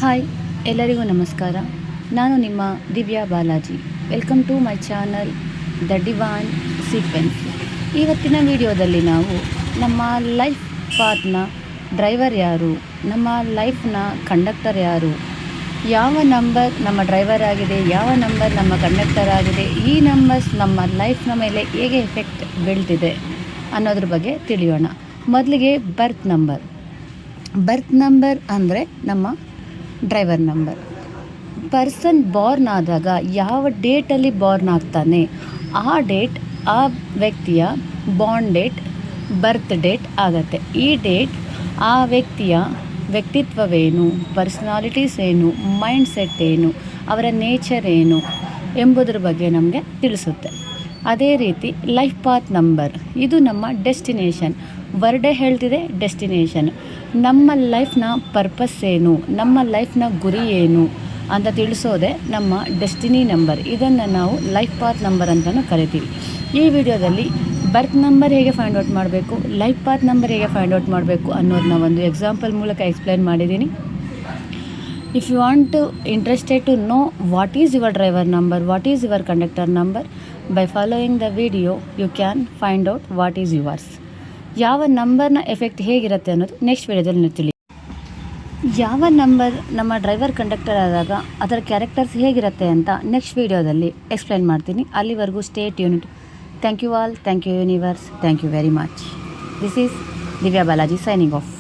Hi, ಎಲ್ಲರಿಗೂ ನಮಸ್ಕಾರ. ನಾನು ನಿಮ್ಮ Divya Balaji. Welcome to my channel the Divine Sequence. ಇವತ್ತಿನ ವಿಡಿಯೋದಲ್ಲಿ ನಾವು ನಮ್ಮ ಲೈಫ್ ಪಾತ್ನ ಡ್ರೈವರ್ ಯಾರು, ನಮ್ಮ ಲೈಫ್ನ ಕಂಡಕ್ಟರ್ ಯಾರು, ಯಾವ ನಂಬರ್ ನಮ್ಮ ಡ್ರೈವರ್ ಆಗಿದೆ, ಯಾವ ನಂಬರ್ ನಮ್ಮ ಕಂಡಕ್ಟರ್ ಆಗಿದೆ, ಈ ನಂಬರ್ಸ್ ನಮ್ಮ ಲೈಫ್ನ ಮೇಲೆ ಹೇಗೆ ಎಫೆಕ್ಟ್ ಬೀಳ್ತಿದೆ ಅನ್ನೋದ್ರ ಬಗ್ಗೆ ತಿಳಿಯೋಣ. ಮೊದಲಿಗೆ ಬರ್ತ್ ನಂಬರ್ ಅಂದರೆ ನಮ್ಮ ಡ್ರೈವರ್ ನಂಬರ್. ಪರ್ಸನ್ ಬಾರ್ನ್ ಆದಾಗ ಯಾವ ಡೇಟಲ್ಲಿ ಬಾರ್ನ್ ಆಗ್ತಾನೆ ಆ ಡೇಟ್ ಆ ವ್ಯಕ್ತಿಯ ಬಾರ್ನ್ ಡೇಟ್, ಬರ್ತ್ ಡೇಟ್ ಆಗುತ್ತೆ. ಈ ಡೇಟ್ ಆ ವ್ಯಕ್ತಿಯ ವ್ಯಕ್ತಿತ್ವವೇನು, ಪರ್ಸ್ನಾಲಿಟೀಸ್ ಏನು, ಮೈಂಡ್ ಸೆಟ್ ಏನು, ಅವರ ನೇಚರ್ ಏನು ಎಂಬುದರ ಬಗ್ಗೆ ನಮಗೆ ತಿಳಿಸುತ್ತೆ. ಅದೇ ರೀತಿ ಲೈಫ್ ಪಾತ್ ನಂಬರ್, ಇದು ನಮ್ಮ ಡೆಸ್ಟಿನೇಷನ್. ವರ್ಡೇ ಹೇಳ್ತಿದೆ ಡೆಸ್ಟಿನೇಷನ್. ನಮ್ಮ ಲೈಫ್ನ ಪರ್ಪಸ್ ಏನು, ನಮ್ಮ ಲೈಫ್ನ ಗುರಿ ಏನು ಅಂತ ತಿಳಿಸೋದೆ ನಮ್ಮ ಡೆಸ್ಟಿನಿ ನಂಬರ್. ಇದನ್ನು ನಾವು ಲೈಫ್ ಪಾತ್ ನಂಬರ್ ಅಂತಲೂ ಕರಿತೀವಿ. ಈ ವಿಡಿಯೋದಲ್ಲಿ ಬರ್ತ್ ನಂಬರ್ ಹೇಗೆ ಫೈಂಡ್ ಔಟ್ ಮಾಡಬೇಕು, ಲೈಫ್ ಪಾತ್ ನಂಬರ್ ಹೇಗೆ ಫೈಂಡ್ ಔಟ್ ಮಾಡಬೇಕು ಅನ್ನೋದನ್ನ ಒಂದು ಎಕ್ಸಾಂಪಲ್ ಮೂಲಕ ಎಕ್ಸ್ಪ್ಲೈನ್ ಮಾಡಿದ್ದೀನಿ. If you want to interested to know what is your driver number, what is your conductor number, by following the video you can find out what is yours. ಯಾವ ನಂಬರ್ನ effect ಹೇಗಿರುತ್ತೆ ಅನ್ನೋದು next ವಿಡಿಯೋದಲ್ಲಿ ತಿಳಿ. ಯಾವ number ನಮ್ಮ driver conductor ಆದಾಗ ಅದರ ಕ್ಯಾರೆಕ್ಟರ್ಸ್ ಹೇಗಿರುತ್ತೆ ಅಂತ ನೆಕ್ಸ್ಟ್ ವಿಡಿಯೋದಲ್ಲಿ ಎಕ್ಸ್ಪ್ಲೈನ್ ಮಾಡ್ತೀನಿ. ಅಲ್ಲಿವರೆಗೂ stay tuned. Thank you all, thank you universe, thank you very much. This is Divya Balaji signing of.